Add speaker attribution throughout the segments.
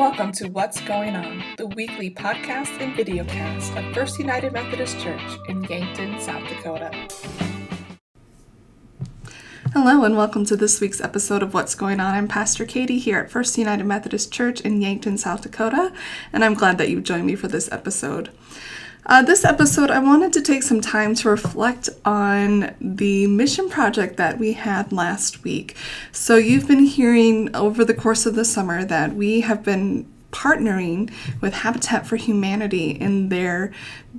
Speaker 1: Welcome to What's Going On, the weekly podcast and videocast of First United Methodist Church in Yankton, South Dakota. Hello and welcome to this week's episode of What's Going On. I'm Pastor Katie here at First United Methodist Church in Yankton, South Dakota, and I'm glad that you joined me for this episode. This episode, I wanted to take some time to reflect on the mission project that we had last week. So you've been hearing over the course of the summer that we have been partnering with Habitat for Humanity in their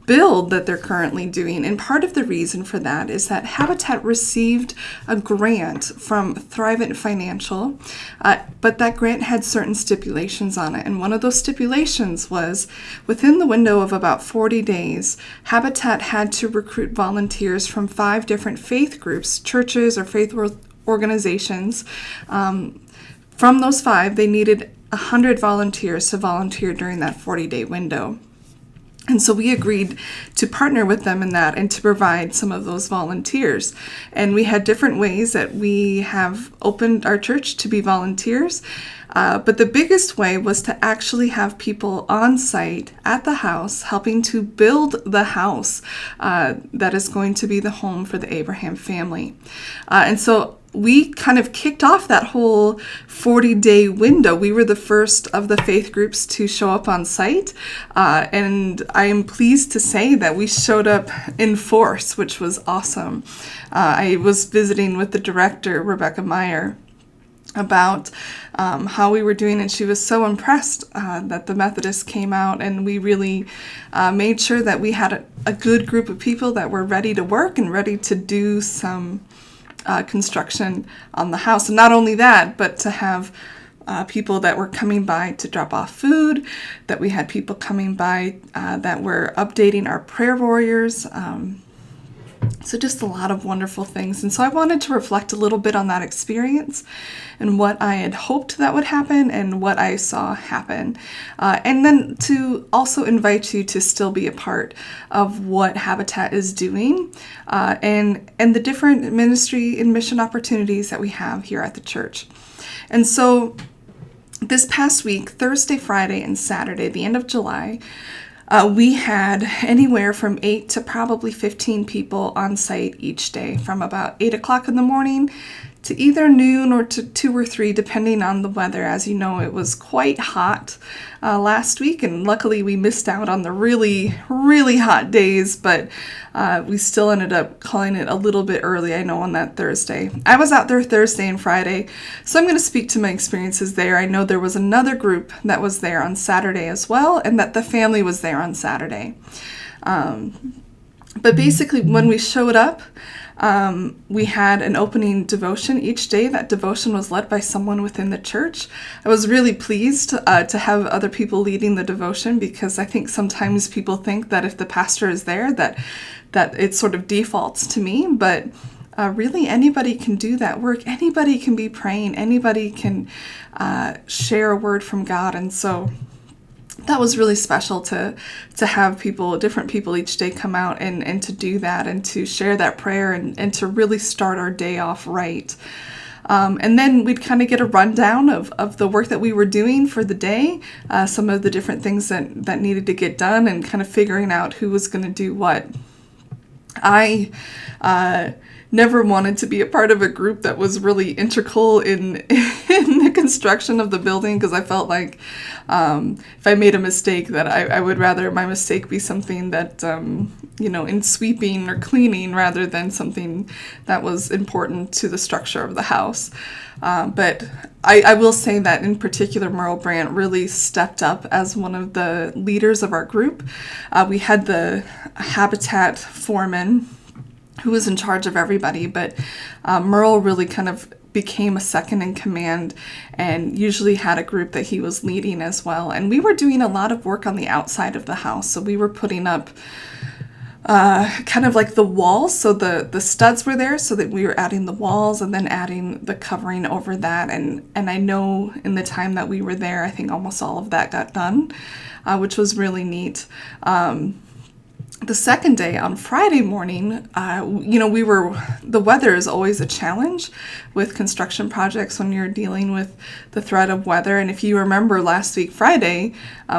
Speaker 1: build that they're currently doing. And part of the reason for that is that Habitat received a grant from Thrivent Financial, but that grant had certain stipulations on it. And one of those stipulations was within the window of about 40 days, Habitat had to recruit volunteers from 5 different faith groups, churches or faith organizations. From those 5, they needed 100 volunteers to volunteer during that 40-day window. And so we agreed to partner with them in that and to provide some of those volunteers. And we had different ways that we have opened our church to be volunteers. But the biggest way was to actually have people on site at the house helping to build the house that is going to be the home for the Abraham family. And so we kind of kicked off that whole 40-day window. We were the first of the faith groups to show up on site, and I am pleased to say that we showed up in force, which was awesome. I was visiting with the director, Rebecca Meyer, about how we were doing, and she was so impressed that the Methodists came out, and we really made sure that we had a good group of people that were ready to work and ready to do some construction on the house. And not only that, but to have people that were coming by to drop off food, that we had people coming by that were updating our prayer warriors. So just a lot of wonderful things. And so I wanted to reflect a little bit on that experience and what I had hoped that would happen and what I saw happen. And then to also invite you to still be a part of what Habitat is doing and the different ministry and mission opportunities that we have here at the church. And so this past week, Thursday, Friday, and Saturday, the end of July, we had anywhere from 8 to probably 15 people on site each day, from about 8 o'clock in the morning to either noon or to 2 or 3, depending on the weather. As you know, it was quite hot last week, and luckily we missed out on the really, really hot days, but we still ended up calling it a little bit early, I know, on that Thursday. I was out there Thursday and Friday, so I'm going to speak to my experiences there. I know there was another group that was there on Saturday as well, and that the family was there on Saturday. But basically, when we showed up, we had an opening devotion each day. That devotion was led by someone within the church. I was really pleased to have other people leading the devotion, because I think sometimes people think that if the pastor is there, that it sort of defaults to me. But really, anybody can do that work. Anybody can be praying. Anybody can share a word from God. And so that was really special to have people, different people each day come out and to do that and to share that prayer and to really start our day off right. And then we'd kind of get a rundown of the work that we were doing for the day, some of the different things that needed to get done, and kind of figuring out who was going to do what. I never wanted to be a part of a group that was really integral in the construction of the building, because I felt like if I made a mistake, that I would rather my mistake be something that, in sweeping or cleaning, rather than something that was important to the structure of the house. But I will say that in particular, Merle Brandt really stepped up as one of the leaders of our group. We had the Habitat foreman who was in charge of everybody, but Merle really kind of became a second in command and usually had a group that he was leading as well. And we were doing a lot of work on the outside of the house. So we were putting up kind of like the walls. So the studs were there, so that we were adding the walls and then adding the covering over that. And I know in the time that we were there, I think almost all of that got done, which was really neat. The The second day, on Friday morning, the weather is always a challenge with construction projects when you're dealing with the threat of weather. And if you remember last week, Friday,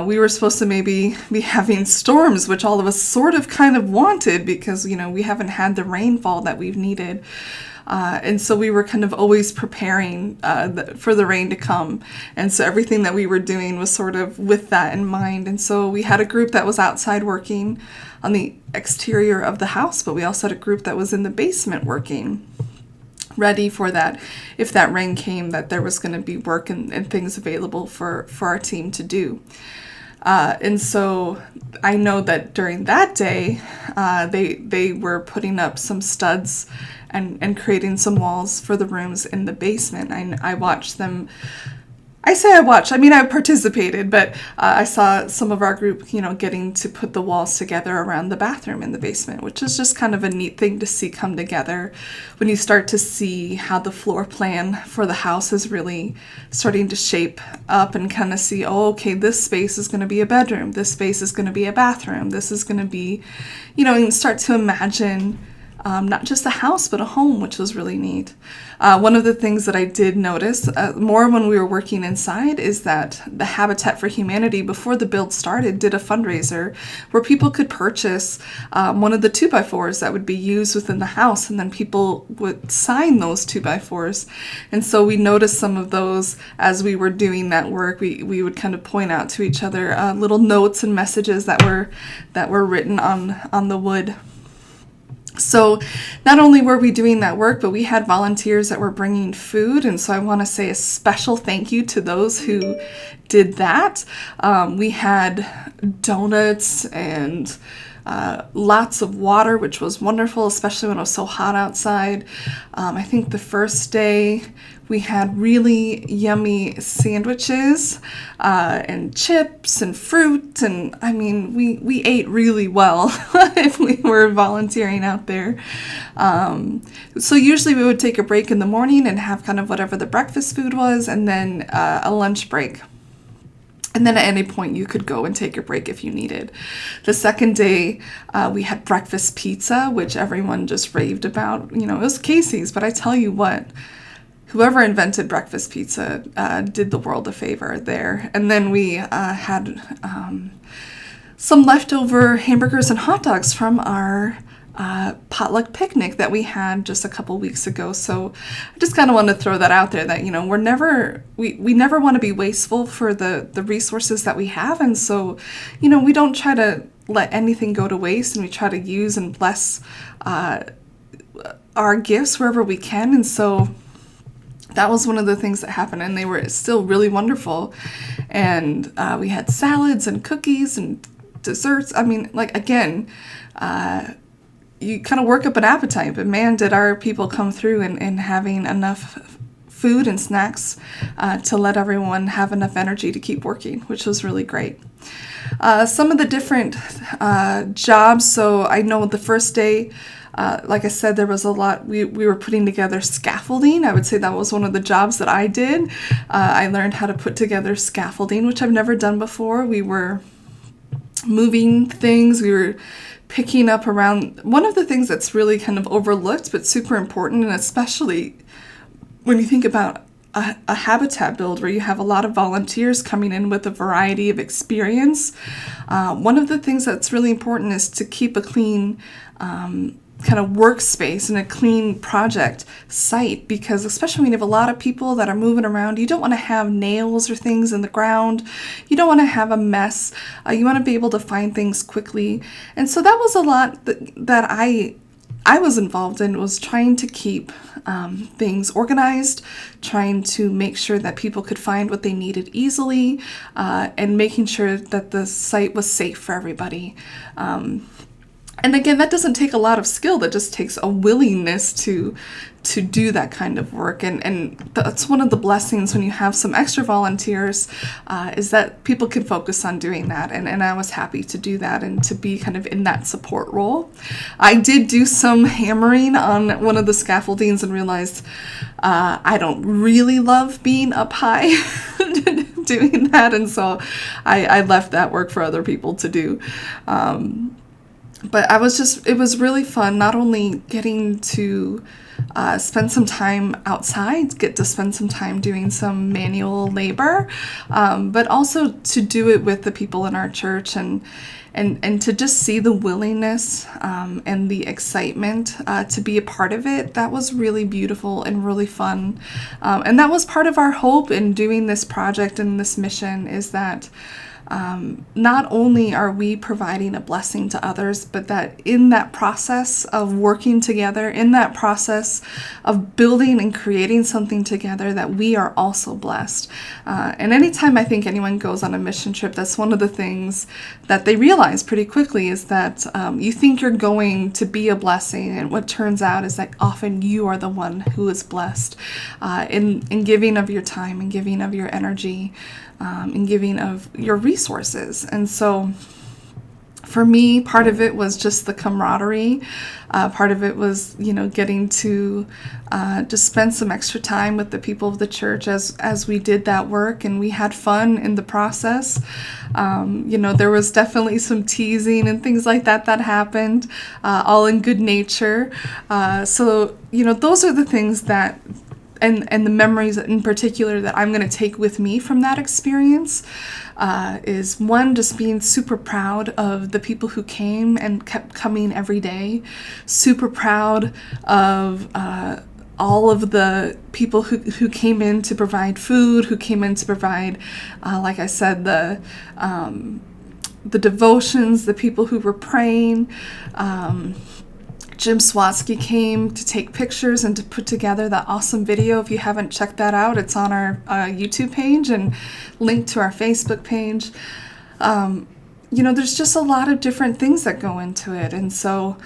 Speaker 1: we were supposed to maybe be having storms, which all of us sort of kind of wanted because, we haven't had the rainfall that we've needed. And so we were kind of always preparing for the rain to come. And so everything that we were doing was sort of with that in mind. And so we had a group that was outside working on the exterior of the house, but we also had a group that was in the basement working, ready for that. If that rain came, that there was going to be work and things available for our team to do. And so I know that during that day, they were putting up some studs and creating some walls for the rooms in the basement. I watched them. I participated, but I saw some of our group, getting to put the walls together around the bathroom in the basement, which is just kind of a neat thing to see come together when you start to see how the floor plan for the house is really starting to shape up and kind of see, okay, this space is going to be a bedroom. This space is going to be a bathroom. This is going to be, and start to imagine not just a house, but a home, which was really neat. One of the things that I did notice more when we were working inside is that the Habitat for Humanity, before the build started, did a fundraiser where people could purchase one of the 2x4s that would be used within the house, and then people would sign those 2x4s. And so we noticed some of those as we were doing that work. We would kind of point out to each other little notes and messages that were written on the wood. So not only were we doing that work, but we had volunteers that were bringing food. And so I want to say a special thank you to those who did that. We had donuts and lots of water, which was wonderful, especially when it was so hot outside. I think the first day we had really yummy sandwiches and chips and fruit. And we ate really well if we were volunteering out there. So usually we would take a break in the morning and have kind of whatever the breakfast food was, and then a lunch break. And then at any point you could go and take a break if you needed. The second day, we had breakfast pizza, which everyone just raved about. It was Casey's, but I tell you what, whoever invented breakfast pizza did the world a favor there. And then we had some leftover hamburgers and hot dogs from our potluck picnic that we had just a couple weeks ago. So I just kind of want to throw that out there that, we never want to be wasteful for the resources that we have. And so, we don't try to let anything go to waste, and we try to use and bless our gifts wherever we can. And so that was one of the things that happened, and they were still really wonderful. And we had salads and cookies and desserts. You kind of work up an appetite, but man, did our people come through and having enough food and snacks to let everyone have enough energy to keep working, which was really great. Some of the different jobs. So I know the first day, like I said, there was a lot. We were putting together scaffolding. I would say that was one of the jobs that I did. I learned how to put together scaffolding, which I've never done before. We were moving things. We were picking up around. One of the things that's really kind of overlooked but super important, and especially when you think about a habitat build where you have a lot of volunteers coming in with a variety of experience, one of the things that's really important is to keep a clean kind of workspace and a clean project site, because especially when you have a lot of people that are moving around, you don't want to have nails or things in the ground. You don't want to have a mess. You want to be able to find things quickly. And so that was a lot that I was involved in, was trying to keep things organized, trying to make sure that people could find what they needed easily, and making sure that the site was safe for everybody. And again, that doesn't take a lot of skill. That just takes a willingness to do that kind of work. And that's one of the blessings when you have some extra volunteers, is that people can focus on doing that. And I was happy to do that and to be kind of in that support role. I did do some hammering on one of the scaffoldings and realized I don't really love being up high doing that. And so I left that work for other people to do. But it was really fun, not only getting to spend some time outside, get to spend some time doing some manual labor, but also to do it with the people in our church, and to just see the willingness and the excitement to be a part of it. That was really beautiful and really fun. And that was part of our hope in doing this project and this mission, is that not only are we providing a blessing to others, but that in that process of working together, in that process of building and creating something together, that we are also blessed. And anytime I think anyone goes on a mission trip, that's one of the things that they realize pretty quickly, is that you think you're going to be a blessing, and what turns out is that often you are the one who is blessed in giving of your time, and giving of your energy, and giving of your resources. And so for me, part of it was just the camaraderie. Part of it was, getting to just spend some extra time with the people of the church as we did that work, and we had fun in the process. There was definitely some teasing and things like that happened, all in good nature. So those are the things that, and the memories in particular that I'm going to take with me from that experience, is one, just being super proud of the people who came and kept coming every day, super proud of all of the people who came in to provide food, who came in to provide, like I said, the devotions, the people who were praying. Jim Swatsky came to take pictures and to put together that awesome video. If you haven't checked that out, it's on our YouTube page and linked to our Facebook page. There's just a lot of different things that go into it. And so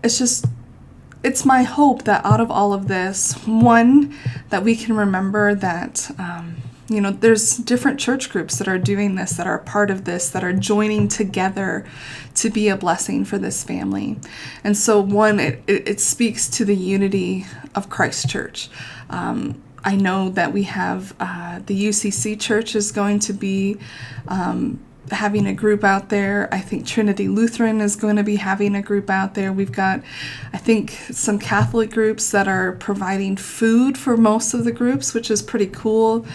Speaker 1: it's my hope that out of all of this, one, that we can remember that there's different church groups that are doing this, that are part of this, that are joining together to be a blessing for this family. And so one, it speaks to the unity of Christ Church. I know that we have the UCC Church is going to be having a group out there. I think Trinity Lutheran is going to be having a group out there. We've got, I think, some Catholic groups that are providing food for most of the groups, which is pretty cool.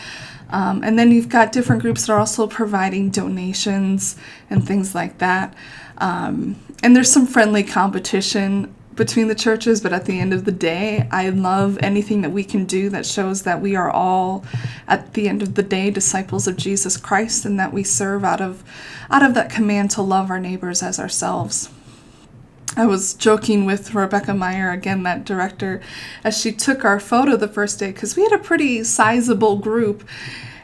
Speaker 1: And then you've got different groups that are also providing donations and things like that. And there's some friendly competition between the churches, but at the end of the day, I love anything that we can do that shows that we are all, at the end of the day, disciples of Jesus Christ, and that we serve out of that command to love our neighbors as ourselves. I was joking with Rebecca Meyer, again, that director, as she took our photo the first day, because we had a pretty sizable group,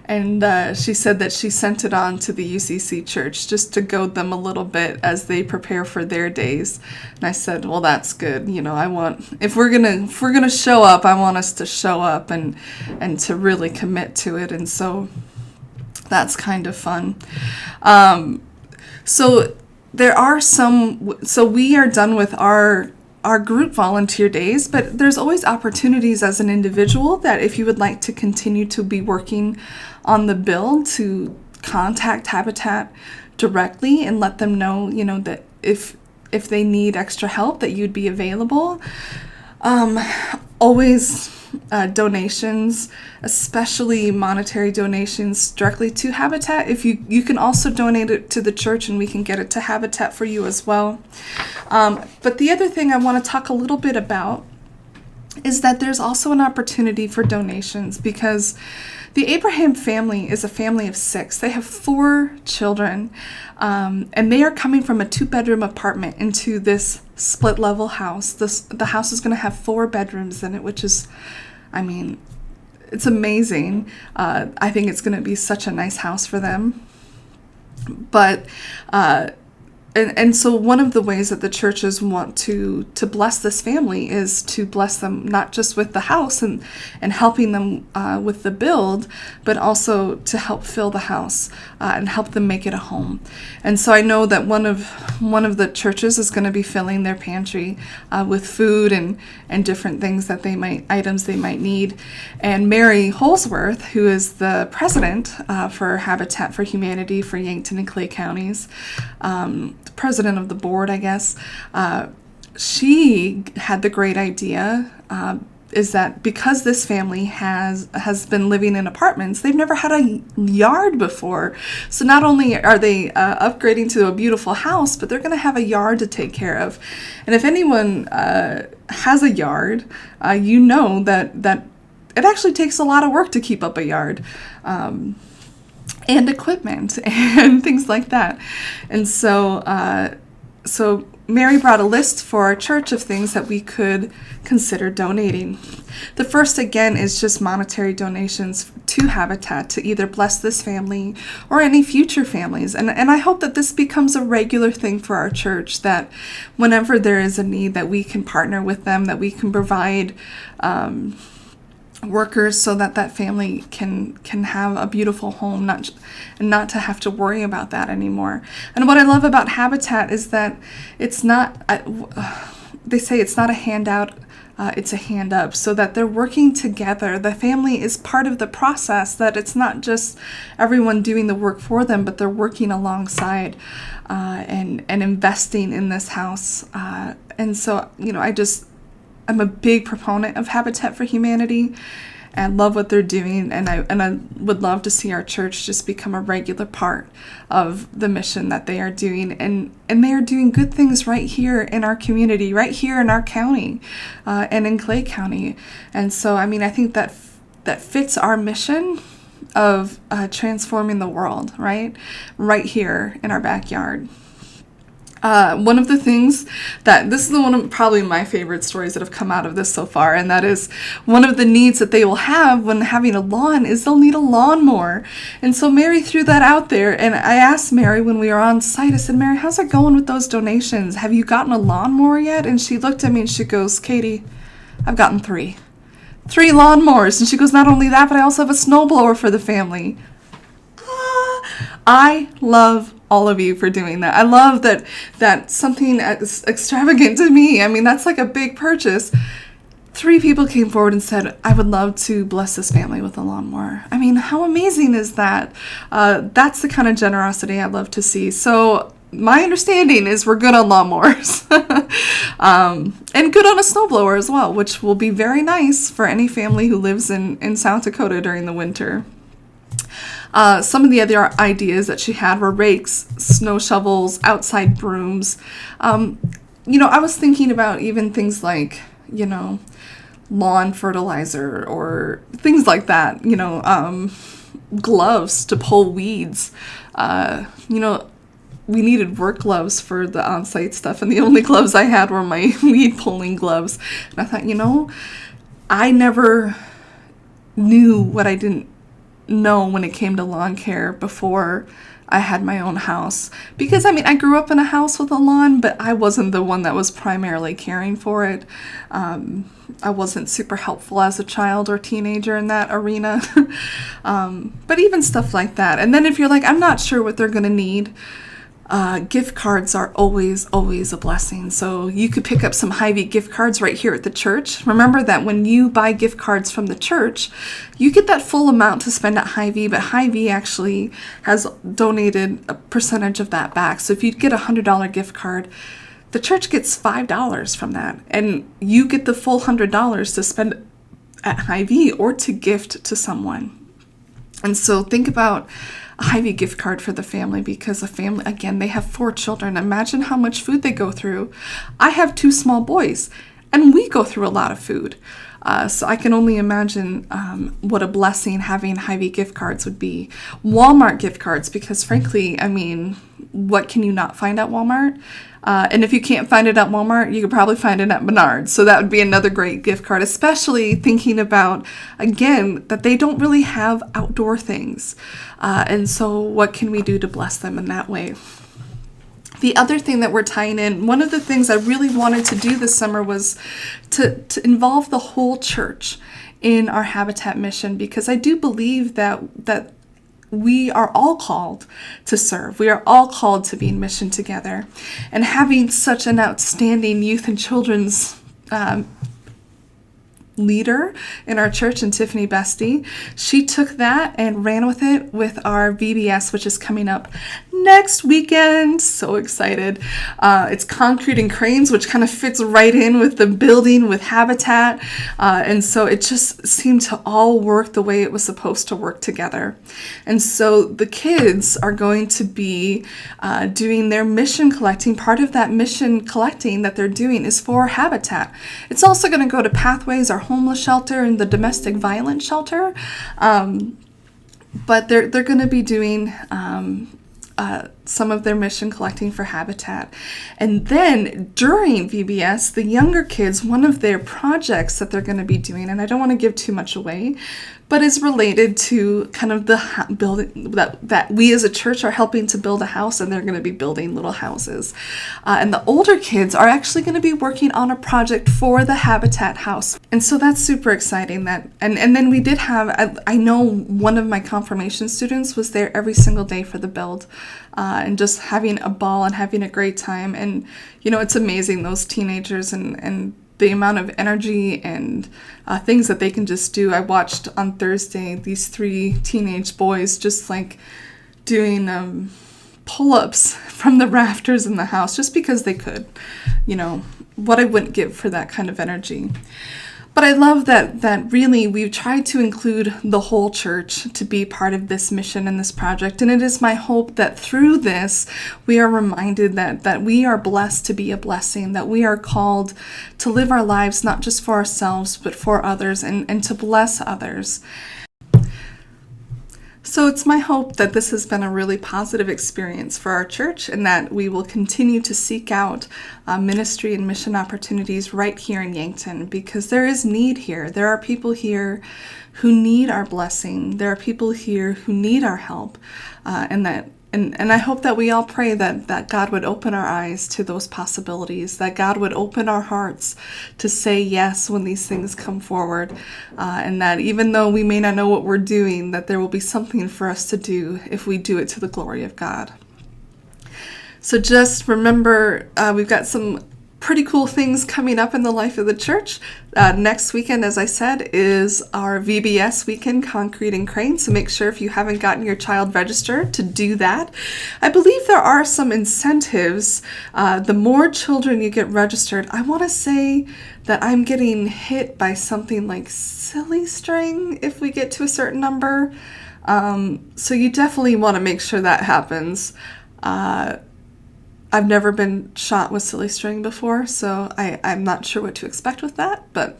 Speaker 1: and she said that she sent it on to the UCC Church just to goad them a little bit as they prepare for their days. And I said, well, that's good. If we're gonna show up, I want us to show up and to really commit to it. And so that's kind of fun. So we are done with our group volunteer days, but there's always opportunities as an individual that if you would like to continue to be working on the build, to contact Habitat directly and let them know, that if they need extra help, that you'd be available. Always donations, especially monetary donations directly to Habitat. If you can also donate it to the church, and we can get it to Habitat for you as well. But the other thing I want to talk a little bit about is that there's also an opportunity for donations, because the Abraham family is a family of 6. They have 4 children, and they are coming from a 2-bedroom apartment into this split-level house. The house is going to have 4 bedrooms in it, which is, it's amazing. I think it's going to be such a nice house for them. But And so one of the ways that the churches want to bless this family is to bless them not just with the house and helping them with the build, but also to help fill the house and help them make it a home. And so I know that one of the churches is going to be filling their pantry with food and different things that items they might need. And Mary Holsworth, who is the president for Habitat for Humanity for Yankton and Clay counties, president of the board, I guess, she had the great idea, is that because this family has been living in apartments, they've never had a yard before. So not only are they upgrading to a beautiful house, but they're going to have a yard to take care of. And if anyone has a yard, you know that it actually takes a lot of work to keep up a yard. And equipment and things like that. And so Mary brought a list for our church of things that we could consider donating. The first, again, is just monetary donations to Habitat to either bless this family or any future families. And I hope that this becomes a regular thing for our church, that whenever there is a need, that we can partner with them, that we can provide workers so that family can have a beautiful home, not to have to worry about that anymore. And what I love about Habitat is that it's not, they say it's not a handout, it's a hand up, so that they're working together. The family is part of the process, that it's not just everyone doing the work for them, but they're working alongside and investing in this house. And so, I'm a big proponent of Habitat for Humanity and love what they're doing. And I would love to see our church just become a regular part of the mission that they are doing. And they are doing good things right here in our community, right here in our county, and in Clay County. And so, I think that fits our mission of transforming the world, right here in our backyard. One of the things this is one of probably my favorite stories that have come out of this so far, and that is one of the needs that they will have when having a lawn is they'll need a lawnmower. And so Mary threw that out there, and I asked Mary when we were on site, I said, Mary, how's it going with those donations? Have you gotten a lawnmower yet? And she looked at me and she goes, Katie, I've gotten 3 lawnmowers. And she goes, not only that, but I also have a snowblower for the family. I love all of you for doing that. I love that something extravagant to me. That's like a big purchase. 3 people came forward and said, I would love to bless this family with a lawnmower. How amazing is that? That's the kind of generosity I love to see. So my understanding is we're good on lawnmowers and good on a snowblower as well, which will be very nice for any family who lives in South Dakota during the winter. Some of the other ideas that she had were rakes, snow shovels, outside brooms. I was thinking about even things like, lawn fertilizer or things like that, gloves to pull weeds. We needed work gloves for the on-site stuff, and the only gloves I had were my weed pulling gloves. And I thought, I never knew what I didn't know when it came to lawn care before I had my own house. Because, I grew up in a house with a lawn, but I wasn't the one that was primarily caring for it. I wasn't super helpful as a child or teenager in that arena. But even stuff like that. And then if you're like, I'm not sure what they're going to need, gift cards are always a blessing. So you could pick up some Hy-Vee gift cards right here at the church. Remember that when you buy gift cards from the church, you get that full amount to spend at Hy-Vee, but Hy-Vee actually has donated a percentage of that back. So if you get a $100 gift card, the church gets $5 from that, and you get the full $100 to spend at Hy-Vee or to gift to someone. And so think about a Hy-Vee gift card for the family, because a family, again, they have 4 children. Imagine how much food they go through. I have 2 small boys, and we go through a lot of food. So I can only imagine what a blessing having Hy-Vee gift cards would be. Walmart gift cards, because frankly, what can you not find at Walmart? And if you can't find it at Walmart, you could probably find it at Menards. So that would be another great gift card, especially thinking about, again, that they don't really have outdoor things. And so what can we do to bless them in that way? The other thing that we're tying in, one of the things I really wanted to do this summer was to involve the whole church in our Habitat mission, because I do believe that we are all called to serve. We are all called to be in mission together. And having such an outstanding youth and children's leader in our church, and Tiffany Bestie, she took that and ran with it with our VBS, which is coming up next weekend. So excited. It's concrete and cranes, which kind of fits right in with the building with Habitat. And so it just seemed to all work the way it was supposed to work together. And so the kids are going to be doing their mission collecting. Part of that mission collecting that they're doing is for Habitat. It's also going to go to Pathways, our homeless shelter, and the domestic violence shelter. But they're going to be doing some of their mission collecting for Habitat. And then during VBS, the younger kids, one of their projects that they're going to be doing, and I don't want to give too much away, but is related to kind of the building that we as a church are helping to build a house, and they're going to be building little houses. And the older kids are actually going to be working on a project for the Habitat house. And so that's super exciting. And then we did have, I know one of my confirmation students was there every single day for the build, and just having a ball and having a great time. And, you know, it's amazing, those teenagers and the amount of energy and things that they can just do. I watched on Thursday these 3 teenage boys just like doing pull-ups from the rafters in the house just because they could. You know, what I wouldn't give for that kind of energy. But I love that really we've tried to include the whole church to be part of this mission and this project. And it is my hope that through this, we are reminded that we are blessed to be a blessing, that we are called to live our lives not just for ourselves, but for others and to bless others. So it's my hope that this has been a really positive experience for our church, and that we will continue to seek out ministry and mission opportunities right here in Yankton, because there is need here. There are people here who need our blessing. There are people here who need our help, and I hope that we all pray that God would open our eyes to those possibilities, that God would open our hearts to say yes when these things come forward, and that even though we may not know what we're doing, that there will be something for us to do if we do it to the glory of God. So just remember, we've got some pretty cool things coming up in the life of the church. Next weekend, as I said, is our VBS weekend, Concrete and Crane. So make sure if you haven't gotten your child registered to do that. I believe there are some incentives. The more children you get registered, I want to say that I'm getting hit by something like Silly String if we get to a certain number. So you definitely want to make sure that happens. I've never been shot with Silly String before, so I'm not sure what to expect with that, but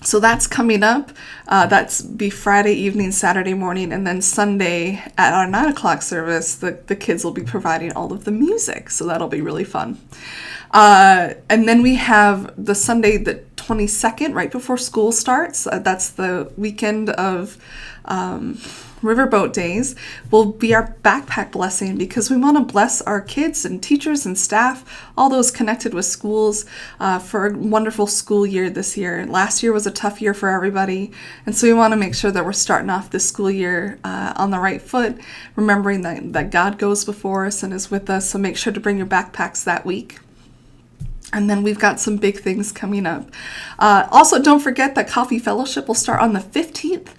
Speaker 1: so that's coming up. That's be Friday evening, Saturday morning, and then Sunday at our 9 o'clock service, the kids will be providing all of the music, so that'll be really fun. And then we have the Sunday the 22nd, right before school starts. That's the weekend of Riverboat Days, will be our backpack blessing, because we want to bless our kids and teachers and staff, all those connected with schools, for a wonderful school year this year. Last year was a tough year for everybody, and so we want to make sure that we're starting off this school year on the right foot, remembering that God goes before us and is with us, so make sure to bring your backpacks that week. And then we've got some big things coming up. Also, don't forget that Coffee Fellowship will start on the 15th.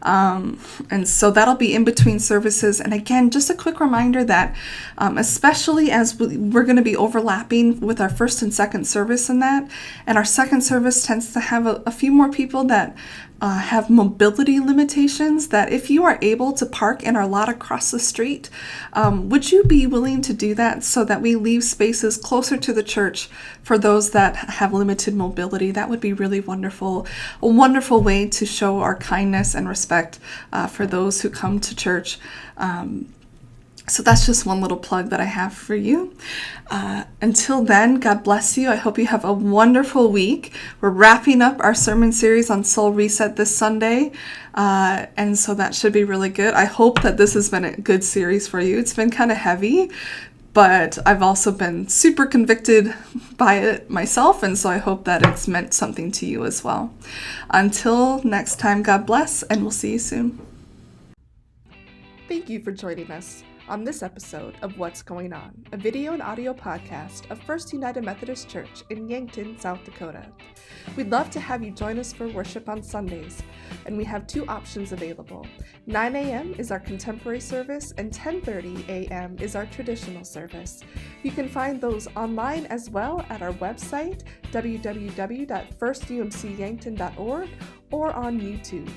Speaker 1: And so that'll be in between services. And again, just a quick reminder that especially as we're going to be overlapping with our first and second service in that, and our second service tends to have a few more people that have mobility limitations, that if you are able to park in our lot across the street, would you be willing to do that so that we leave spaces closer to the church for those that have limited mobility? That would be really wonderful. A wonderful way to show our kindness and respect for those who come to church. So that's just one little plug that I have for you. Until then, God bless you. I hope you have a wonderful week. We're wrapping up our sermon series on Soul Reset this Sunday, and so that should be really good. I hope that this has been a good series for you. It's been kind of heavy, but I've also been super convicted by it myself, and so I hope that it's meant something to you as well. Until next time, God bless, and we'll see you soon. Thank you for joining us on this episode of What's Going On, a video and audio podcast of First United Methodist Church in Yankton, South Dakota. We'd love to have you join us for worship on Sundays, and we have two options available. 9 a.m. is our contemporary service, and 10:30 a.m. is our traditional service. You can find those online as well at our website, www.firstumcyankton.org, or on YouTube.